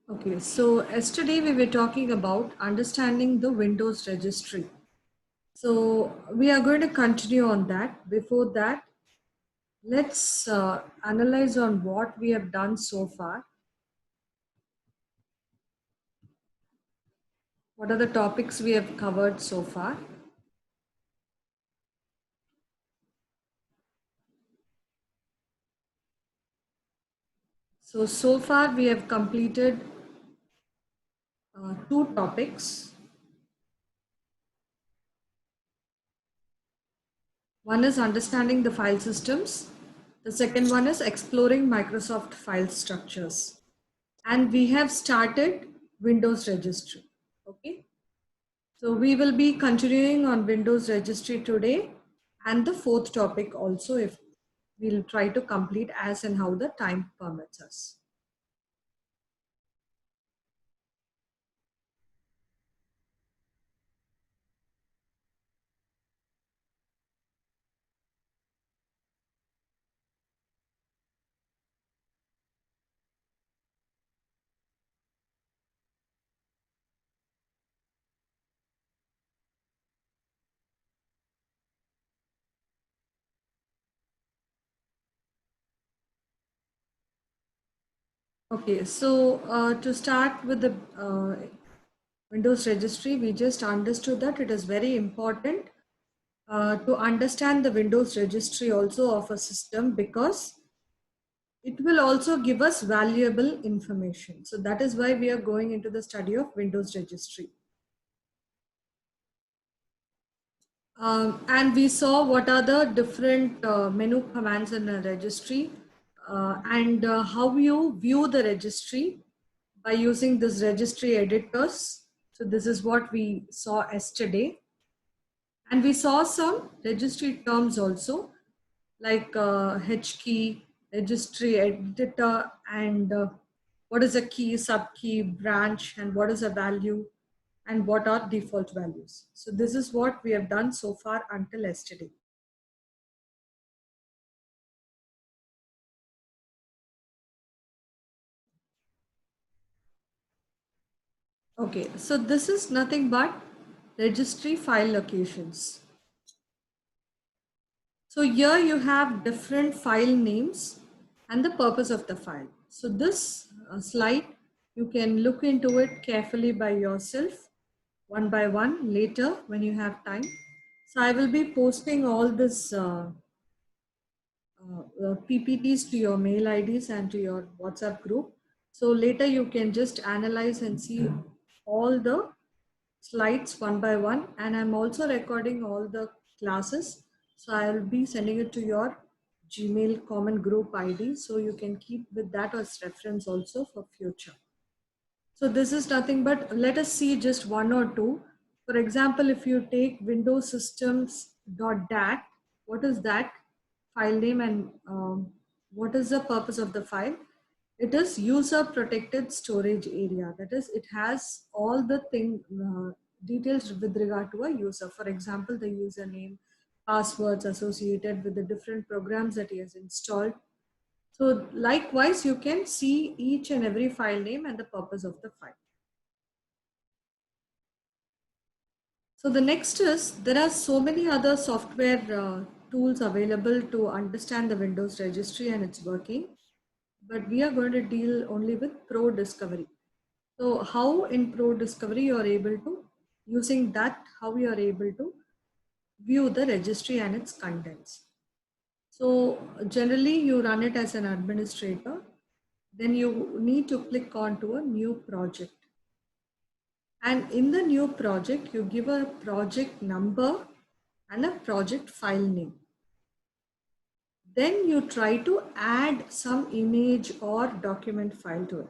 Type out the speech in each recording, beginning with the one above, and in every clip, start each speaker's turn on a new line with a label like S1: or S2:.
S1: Okay, so yesterday we were talking about understanding the Windows registry. So we are going to continue on that. Before that, let's analyze on what we have done so far. What are the topics we have covered so far? So far we have completed two topics. One is understanding the file systems. The second one is exploring Microsoft file structures. And we have started Windows registry. Okay. So we will be continuing on Windows registry today and the fourth topic also, if we'll try to complete as and how the time permits us. Okay, so to start with the Windows registry, we just understood that it is very important to understand the Windows registry also of a system, because it will also give us valuable information. So that is why we are going into the study of Windows registry. And we saw what are the different menu commands in a registry, and how you view the registry by using this registry editors. So this is what we saw yesterday. And we saw some registry terms also, like H key, registry editor, and what is a key, sub key, branch, and what is a value, and what are default values. So this is what we have done so far until yesterday. Okay, so this is nothing but registry file locations. So here you have different file names and the purpose of the file. So this slide, you can look into it carefully by yourself, one by one, later when you have time. So I will be posting all this PPTs to your mail IDs and to your WhatsApp group. So later you can just analyze and see all the slides one by one. And I'm also recording all the classes. So I'll be sending it to your Gmail common group ID. So you can keep with that as reference also for future. So this is nothing but, let us see just one or two. For example, if you take Windows systems.dat, what is that file name, and what is the purpose of the file? It is user protected storage area. That is, it has all the details with regard to a user. For example, the username, passwords associated with the different programs that he has installed. So likewise, you can see each and every file name and the purpose of the file. So the next is, there are so many other software tools available to understand the Windows registry and its working, but we are going to deal only with Pro Discovery. So how in Pro Discovery you are able to, using that, how you are able to view the registry and its contents. So generally you run it as an administrator, then you need to click on to a new project. And in the new project, you give a project number and a project file name. Then you try to add some image or document file to it.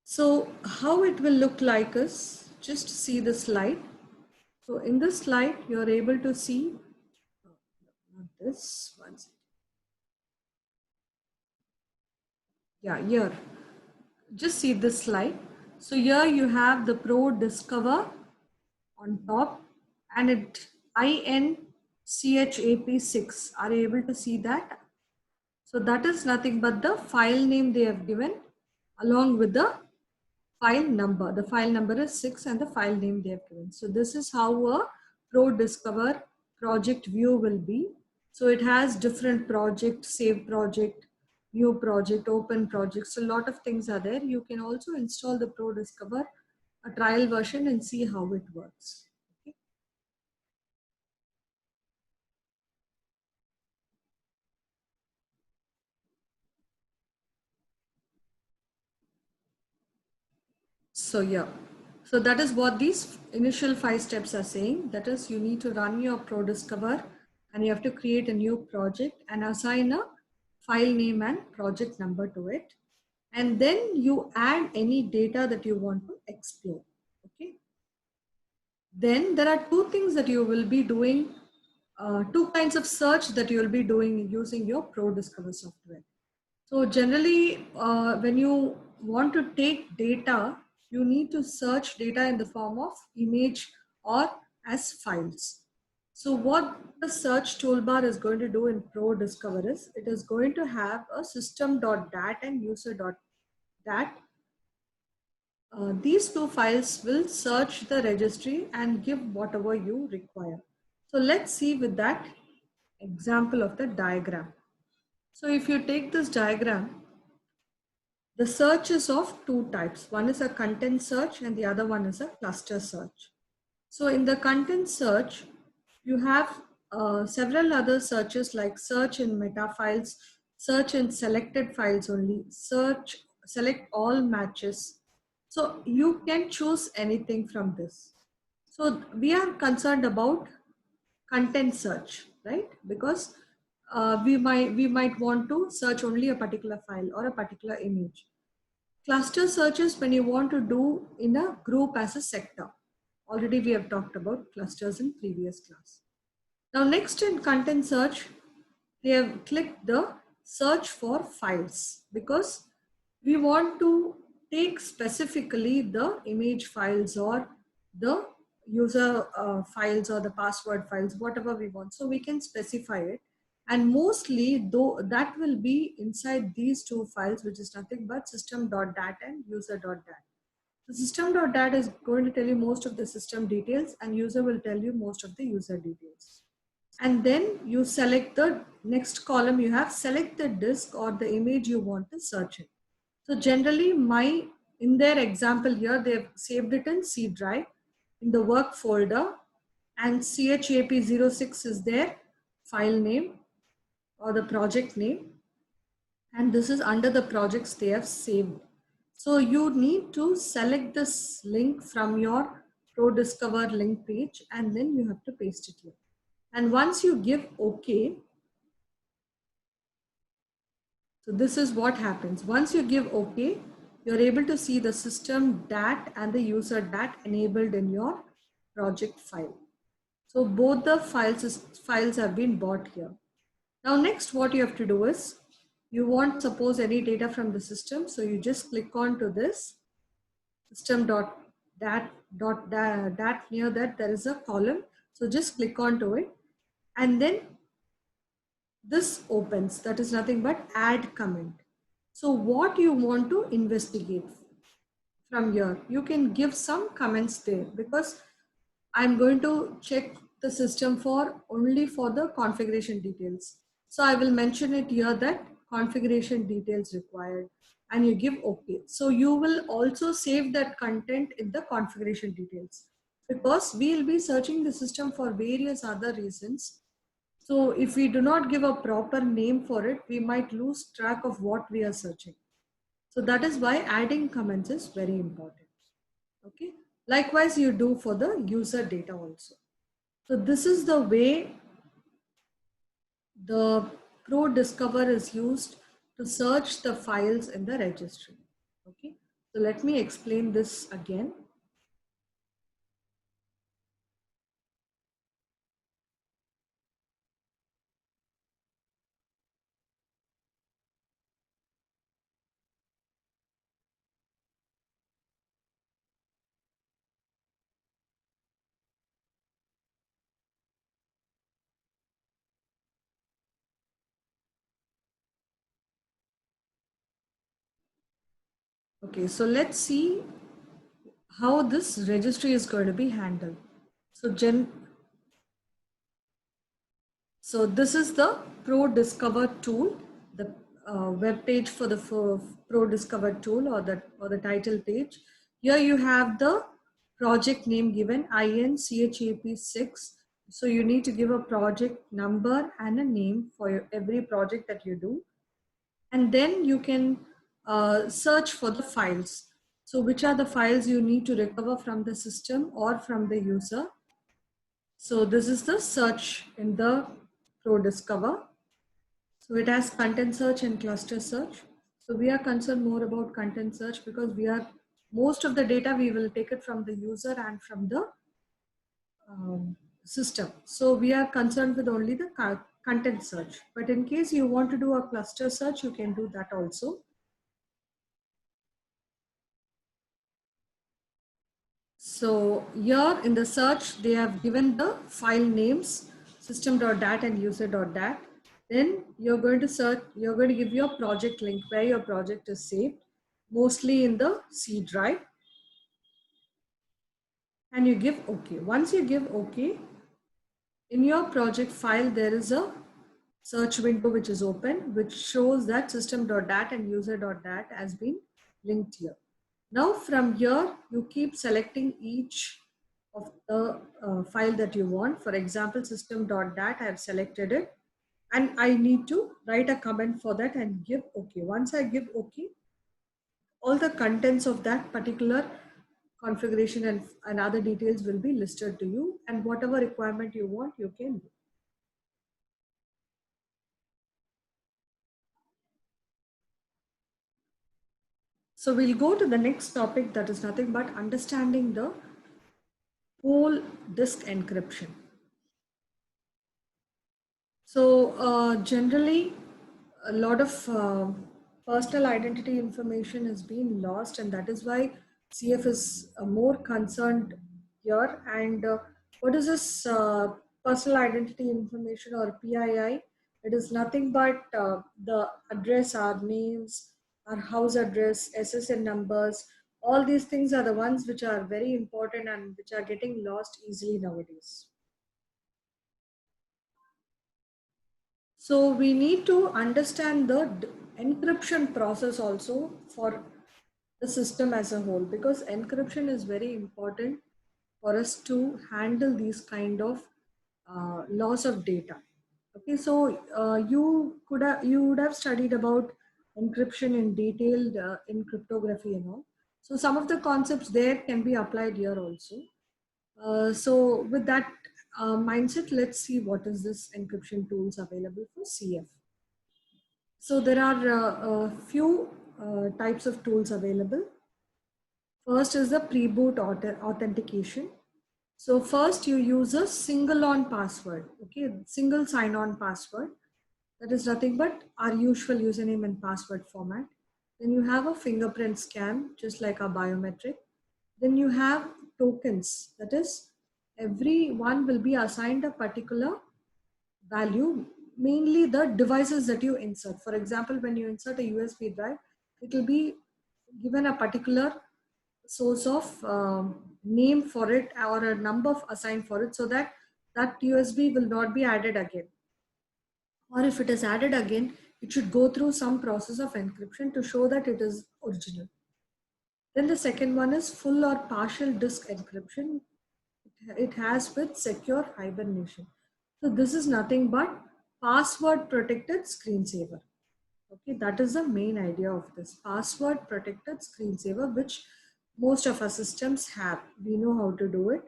S1: So how it will look like is, just see the slide. So in this slide, you're able to see, not this one. Yeah, here. Just see this slide. So here you have the Pro Discover on top, and it INCHAP6. Are you able to see that? So that is nothing but the file name they have given along with the file number. The file number is 6 and the file name they have given. So this is how a ProDiscover project view will be. So it has different project, save project, new project, open projects. So a lot of things are there. You can also install the ProDiscover a trial version and see how it works. Okay. So yeah, so that is what these initial 5 steps are saying. That is, you need to run your ProDiscover and you have to create a new project and assign a file name and project number to it. And then you add any data that you want to explore. Okay. Then there are two things that you will be doing, two kinds of search that you will be doing using your ProDiscover software. So generally, when you want to take data, you need to search data in the form of image or as files. So what the search toolbar is going to do in ProDiscover is, it is going to have a system.dat and user.dat. These two files will search the registry and give whatever you require. So let's see with that example of the diagram. So if you take this diagram, the search is of two types. One is a content search and the other one is a cluster search. So in the content search, you have several other searches like search in meta files, search in selected files only, select all matches. So you can choose anything from this. So we are concerned about content search, right? Because we might want to search only a particular file or a particular image. Cluster searches when you want to do in a group as a sector. Already we have talked about clusters in previous class. Now next in content search, we have clicked the search for files because we want to take specifically the image files or the user files or the password files, whatever we want. So we can specify it. And mostly though that will be inside these two files, which is nothing but system.dat and user.dat. The system.dat is going to tell you most of the system details and user will tell you most of the user details. And then you select the next column, you have select the disk or the image you want to search in. So generally in their example here, they've saved it in C drive in the work folder and chap06 is their file name or the project name. And this is under the projects they have saved. So you need to select this link from your ProDiscover link page and then you have to paste it here. And once you give OK, so this is what happens. Once you give OK, you're able to see the system DAT and the user DAT enabled in your project file. So both the files have been bought here. Now next what you have to do is, you want suppose any data from the system. So you just click on to this system.dat. Near that there is a column. So just click on to it and then this opens. That is nothing but add comment. So what you want to investigate from here, you can give some comments there because I'm going to check the system for only for the configuration details. So I will mention it here that configuration details required and you give OK. So you will also save that content in the configuration details because we'll be searching the system for various other reasons. So if we do not give a proper name for it, we might lose track of what we are searching. So that is why adding comments is very important. Okay. Likewise, you do for the user data also. So this is the way the ProDiscover is used to search the files in the registry. Okay. So let me explain this again. Okay, so let's see how this registry is going to be handled. So this is the Pro Discover tool, the web page for the Pro Discover tool, or the title page. Here you have the project name given, INCHAP6. So you need to give a project number and a name for every project that you do. And then you can search for the files. So which are the files you need to recover from the system or from the user. So this is the search in the Pro Discover. So it has content search and cluster search. So we are concerned more about content search because most of the data we will take it from the user and from the system. So we are concerned with only the content search. But in case you want to do a cluster search, you can do that also. So here in the search, they have given the file names, system.dat and user.dat. Then you're going to search, you're going to give your project link where your project is saved, mostly in the C drive. And you give OK. Once you give OK, in your project file, there is a search window which is open, which shows that system.dat and user.dat has been linked here. Now from here, you keep selecting each of the file that you want. For example, system.dat, I have selected it and I need to write a comment for that and give OK. Once I give OK, all the contents of that particular configuration and other details will be listed to you, and whatever requirement you want, you can do. So we'll go to the next topic, that is nothing but understanding the whole disk encryption. So generally, a lot of personal identity information is being lost, and that is why CF is more concerned here. And what is this personal identity information, or PII? It is nothing but the address, our names, our house address, SSN numbers. All these things are the ones which are very important and which are getting lost easily nowadays. So we need to understand the encryption process also for the system as a whole, because encryption is very important for us to handle these kind of loss of data. Okay, so you would have studied about encryption in detail in cryptography and all. So some of the concepts there can be applied here also. So with that mindset, let's see what is this encryption tools available for CF. So there are a few types of tools available. First is the pre-boot authentication. So first you use a single on password, okay, single sign-on password. That is nothing but our usual username and password format. Then you have a fingerprint scan, just like a biometric. Then you have tokens, that is, everyone will be assigned a particular value, mainly the devices that you insert. For example, when you insert a USB drive, it will be given a particular source of name for it or a number assigned for it, so that that USB will not be added again. Or if it is added again, it should go through some process of encryption to show that it is original. Then the second one is full or partial disk encryption. It has with secure hibernation. So this is nothing but password protected screensaver. Okay, that is the main idea of this password protected screensaver, which most of our systems have. We know how to do it.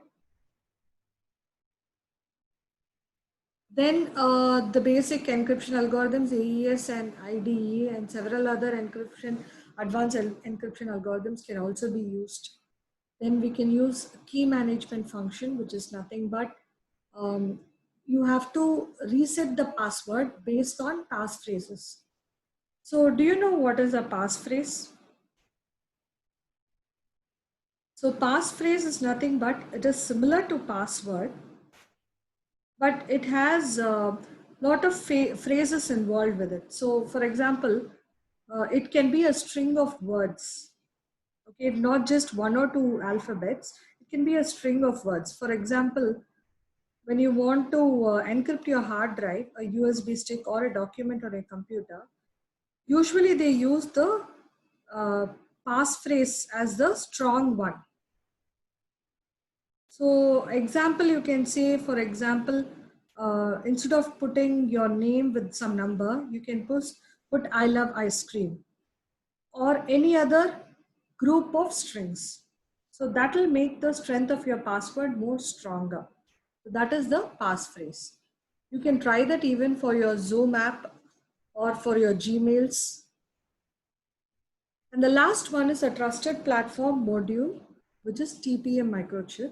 S1: Then the basic encryption algorithms, AES and IDE, and several other advanced encryption algorithms can also be used. Then we can use key management function, which is nothing but you have to reset the password based on passphrases. So do you know what is a passphrase? So passphrase is nothing but it is similar to password, but it has a lot of phrases involved with it. So for example, it can be a string of words. Okay, not just one or two alphabets. It can be a string of words. For example, when you want to encrypt your hard drive, a USB stick, or a document on a computer, usually they use the uh, passphrase as the strong one. So example, you can say, for example, instead of putting your name with some number, you can put I love ice cream or any other group of strings. So that will make the strength of your password more stronger. So that is the passphrase. You can try that even for your Zoom app or for your Gmails. And the last one is a trusted platform module, which is TPM microchip.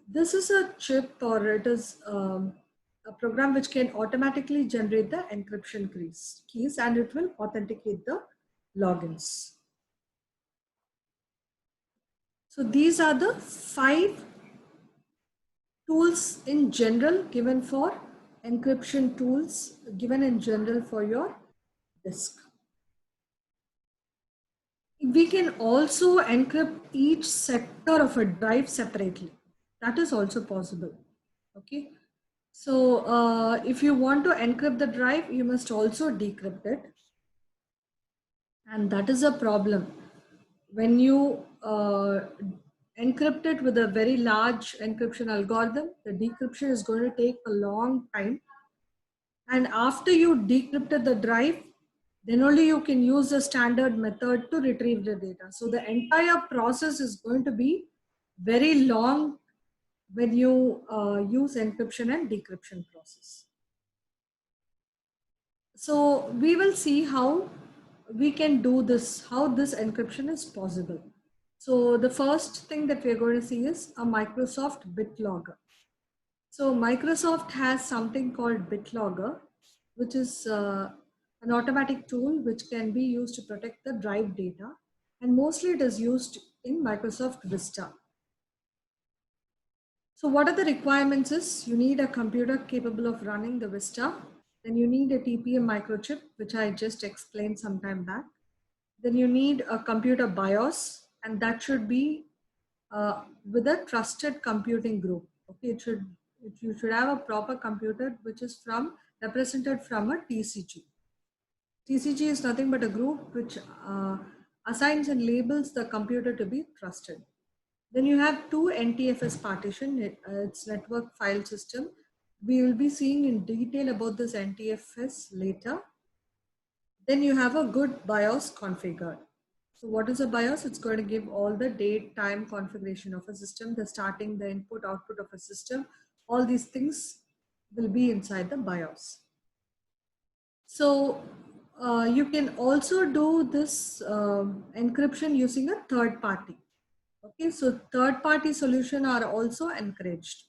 S1: This is a chip, or it is a program which can automatically generate the encryption keys, and it will authenticate the logins. So these are the 5 tools in general given for encryption tools given in general for your disk. We can also encrypt each sector of a drive separately. That is also possible. Okay. So if you want to encrypt the drive, you must also decrypt it. And that is a problem. When you encrypt it with a very large encryption algorithm, the decryption is going to take a long time. And after you decrypted the drive, then only you can use the standard method to retrieve the data. So the entire process is going to be very long when you use encryption and decryption process. So we will see how we can do this, how this encryption is possible. So the first thing that we're going to see is a Microsoft BitLogger. So Microsoft has something called BitLogger, which is an automatic tool which can be used to protect the drive data. And mostly it is used in Microsoft Vista. So what are the requirements is you need a computer capable of running the Vista. Then you need a TPM microchip, which I just explained some time back. Then you need a computer BIOS, and that should be with a trusted computing group. Okay, you should have a proper computer which is represented from a TCG. TCG is nothing but a group which assigns and labels the computer to be trusted. Then you have two NTFS partition, it's network file system. We will be seeing in detail about this NTFS later. Then you have a good BIOS configured. So what is a BIOS? It's going to give all the date, time, configuration of a system, the starting, the input, output of a system. All these things will be inside the BIOS. So you can also do this encryption using a third party. Okay, so third party solution are also encouraged.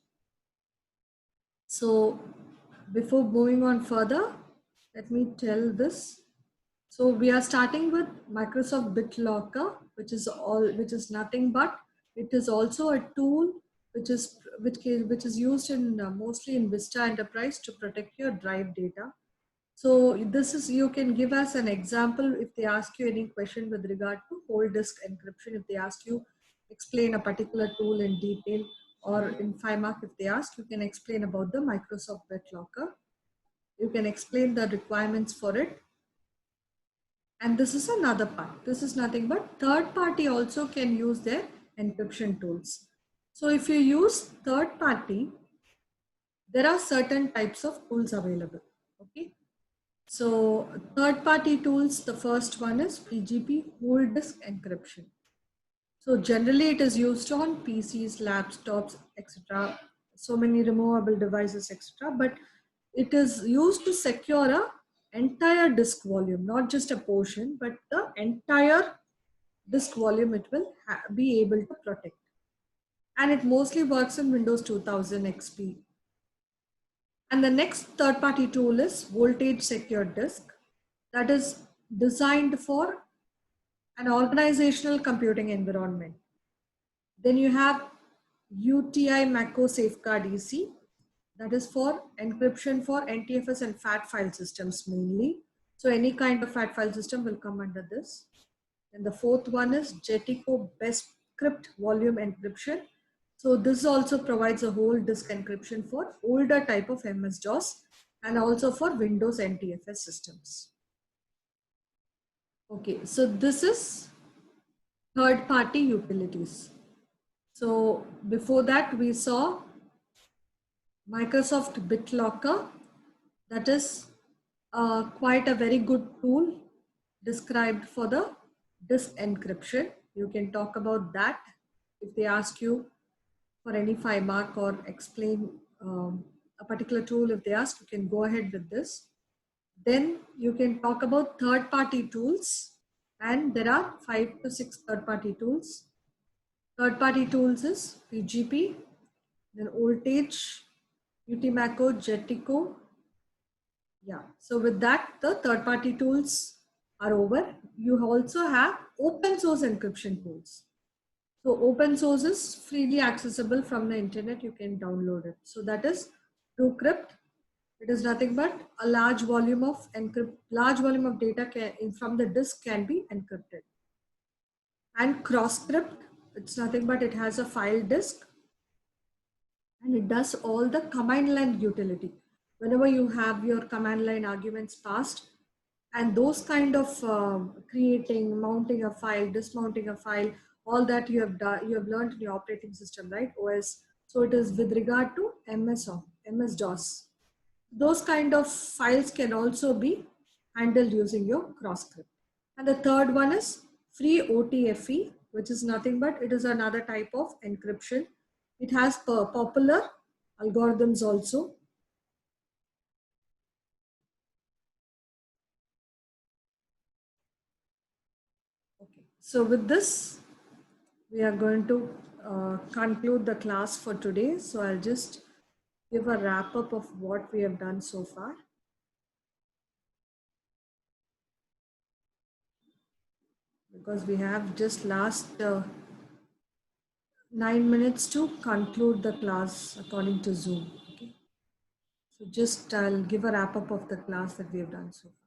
S1: So before moving on further, let me tell this. So we are starting with Microsoft BitLocker, which is nothing but it is also a tool which is used in mostly in Vista Enterprise to protect your drive data. So this is, you can give us an example if they ask you any question with regard to whole disk encryption. If they ask you explain a particular tool in detail, or in 5 mark if they ask, you can explain about the Microsoft BitLocker. You can explain the requirements for it. And this is another part. This is nothing but third party also can use their encryption tools. So if you use third party, there are certain types of tools available. Okay. So third party tools, the first one is PGP, whole disk encryption. So generally it is used on PCs, laptops, etc. So many removable devices, etc. But it is used to secure a entire disk volume, not just a portion, but the entire disk volume it will be able to protect. And it mostly works in Windows 2000 XP. And the next third party tool is Voltage Secure Disk, that is designed for an organizational computing environment. Then you have UTI Mako Safeguard EC, that is for encryption for NTFS and FAT file systems mainly. So any kind of FAT file system will come under this. And the fourth one is Jetico Best Crypt Volume Encryption. So this also provides a whole disk encryption for older type of MS-DOS and also for Windows NTFS systems. Okay, so this is third-party utilities. So before that, we saw Microsoft BitLocker. That is quite a very good tool described for the disk encryption. You can talk about that if they ask you for any 5 mark or explain a particular tool. If they ask, you can go ahead with this. Then you can talk about third-party tools, and there are 5 to 6 third-party tools. Third-party tools is PGP, then Voltage, UTMACO, Jetico. Yeah, so with that, the third-party tools are over. You also have open source encryption tools. So open source is freely accessible from the internet. You can download it. So that is TrueCrypt. It is nothing but a large volume of data from the disk can be encrypted. And CrossCrypt, it's nothing but it has a file disk and it does all the command line utility. Whenever you have your command line arguments passed, and those kind of creating, mounting a file, dismounting a file, all that you have done, you have learned in your operating system, right? OS. So it is with regard to MS-DOS. Those kind of files can also be handled using your CrossCrypt. And the third one is FreeOTFE, which is nothing but it is another type of encryption. It has popular algorithms also. Okay. So with this, we are going to conclude the class for today. So I'll just give a wrap up of what we have done so far. Because we have just last 9 minutes to conclude the class according to Zoom. Okay. So just I'll give a wrap up of the class that we have done so far.